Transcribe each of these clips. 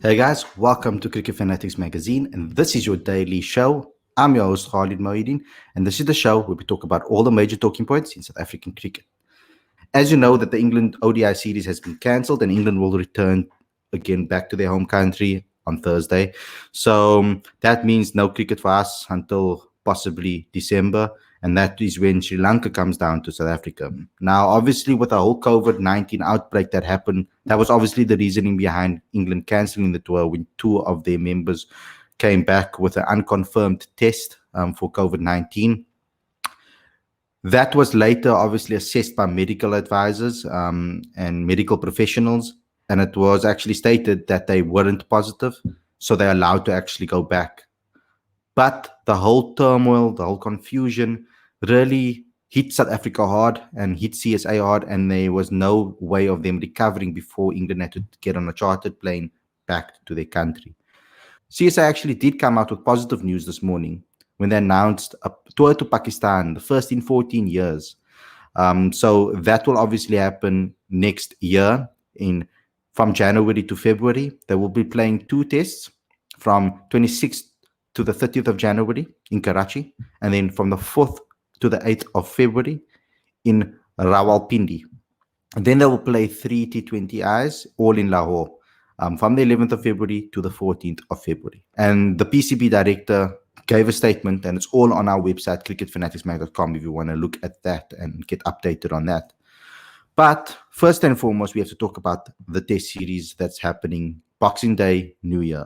Hey guys, welcome to Cricket Fanatics magazine, and this is your daily show. I'm your host Khalid Mohidin, and this is the show where we talk about all the major talking points in South African cricket. As you know, that the England ODI series has been cancelled, and England will return again back to their home country on Thursday. So that means no cricket for us until possibly December, and that is when Sri Lanka comes down to South Africa. Now, obviously, with the whole COVID-19 outbreak that happened, that was obviously the reasoning behind England cancelling the tour when two of their members came back with an unconfirmed test for COVID-19. That was later obviously assessed by medical advisors and medical professionals, and it was actually stated that they weren't positive, so they're allowed to actually go back. But the whole turmoil, the whole confusion really hit South Africa hard and hit CSA hard, and there was no way of them recovering before England had to get on a chartered plane back to their country. CSA actually did come out with positive news this morning when they announced a tour to Pakistan, the first in 14 years. So that will obviously happen next year in from January to February. They will be playing two tests from 26th to the 30th of January in Karachi, and then from the 4th to the 8th of February in Rawalpindi. And then they will play three T20Is all in Lahore from the 11th of February to the 14th of February. And the PCB director gave a statement, and it's all on our website, cricketfanaticsmag.com, if you want to look at that and get updated on that. But first and foremost, we have to talk about the test series that's happening Boxing Day, New Year.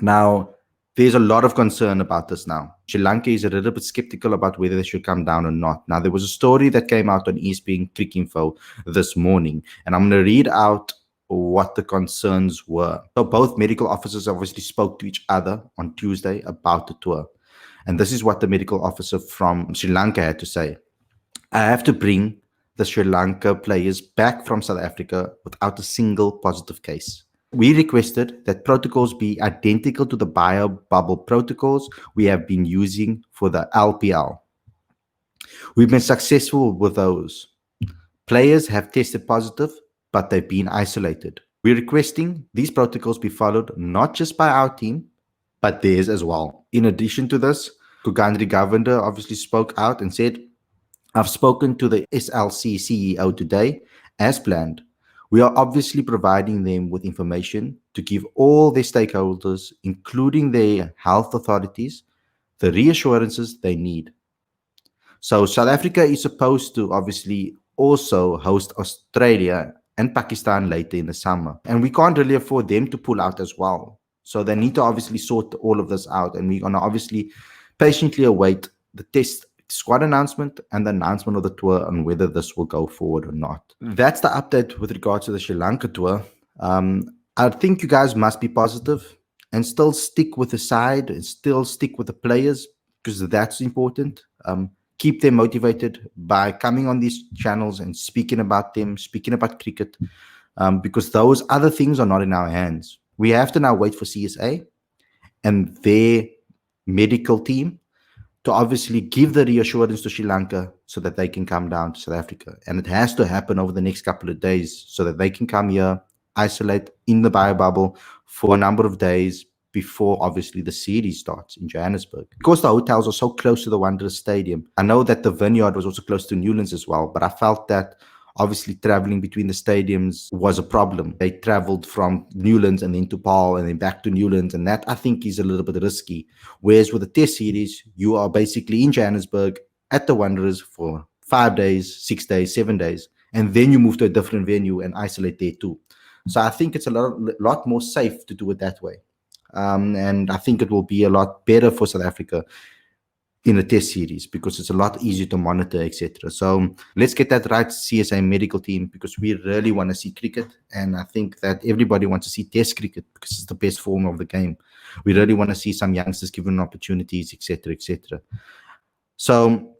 Now, there's a lot of concern about this now. Sri Lanka is a little bit skeptical about whether they should come down or not. Now, there was a story that came out on ESPN Cricinfo this morning, and I'm going to read out what the concerns were. So both medical officers obviously spoke to each other on Tuesday about the tour. And this is what the medical officer from Sri Lanka had to say. I have to bring the Sri Lanka players back from South Africa without a single positive case. We requested that protocols be identical to the bio bubble protocols we have been using for the LPL. We've been successful with those. Players have tested positive, but they've been isolated. We're requesting these protocols be followed not just by our team, but theirs as well. In addition to this, Kugandri Govender obviously spoke out and said, I've spoken to the SLC CEO today as planned. We are obviously providing them with information to give all their stakeholders, including their health authorities, the reassurances they need. So South Africa is supposed to obviously also host Australia and Pakistan later in the summer. And we can't really afford them to pull out as well. So they need to obviously sort all of this out. And we're going to obviously patiently await the test squad announcement and the announcement of the tour on whether this will go forward or not. That's the update with regards to the Sri Lanka tour. I think you guys must be positive and still stick with the side and still stick with the players, because that's important. Keep them motivated by coming on these channels and speaking about them, speaking about cricket, because those other things are not in our hands. We have to now wait for CSA and their medical team to obviously give the reassurance to Sri Lanka so that they can come down to South Africa. And it has to happen over the next couple of days so that they can come here, isolate in the bio bubble for a number of days before obviously the series starts in Johannesburg. Because the hotels are so close to the Wanderers Stadium. I know that the Vineyard was also close to Newlands as well, but I felt that obviously traveling between the stadiums was a problem. They traveled from Newlands and then to Paarl and then back to Newlands, and that I think is a little bit risky. Whereas with the test series, you are basically in Johannesburg at the Wanderers for 5 days, 6 days, 7 days, and then you move to a different venue and isolate there too. So I think it's a lot more safe to do it that way. And I think it will be a lot better for South Africa in a test series because it's a lot easier to monitor, etc. So let's get that right, CSA medical team, because we really want to see cricket, and I think that everybody wants to see test cricket because it's the best form of the game. We really want to see some youngsters given opportunities, etc., etc. So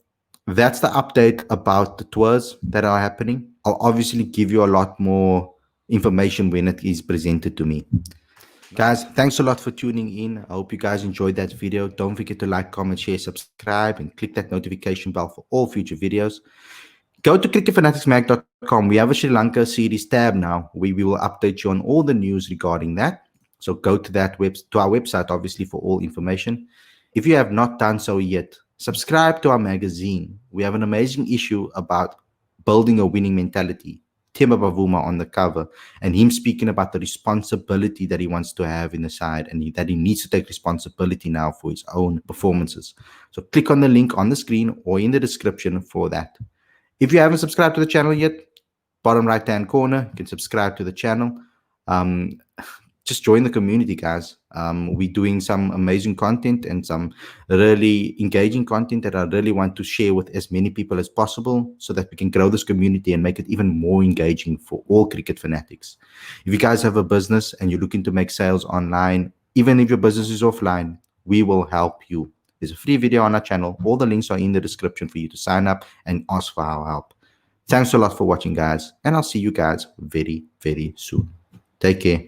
that's the update about the tours that are happening. I'll obviously give you a lot more information when it is presented to me. Guys, thanks a lot for tuning in. I hope you guys enjoyed that video. Don't forget to like, comment, share, subscribe, and click that notification bell for all future videos. Go to cricketfanaticsmag.com. We have a Sri Lanka series tab now. We will update you on all the news regarding that. So go to to our website, obviously, for all information. If you have not done so yet, subscribe to our magazine. We have an amazing issue about building a winning mentality. Timba Bavuma on the cover, and him speaking about the responsibility that he wants to have in the side, and that he needs to take responsibility now for his own performances. So click on the link on the screen or in the description for that. If you haven't subscribed to the channel yet, bottom right hand corner, you can subscribe to the channel. Um, just join the community, guys. We're doing some amazing content and some really engaging content that I really want to share with as many people as possible so that we can grow this community and make it even more engaging for all cricket fanatics. If you guys have a business and you're looking to make sales online, even if your business is offline, we will help you. There's a free video on our channel. All the links are in the description for you to sign up and ask for our help. Thanks a lot for watching, guys, and I'll see you guys very, very soon. Take care.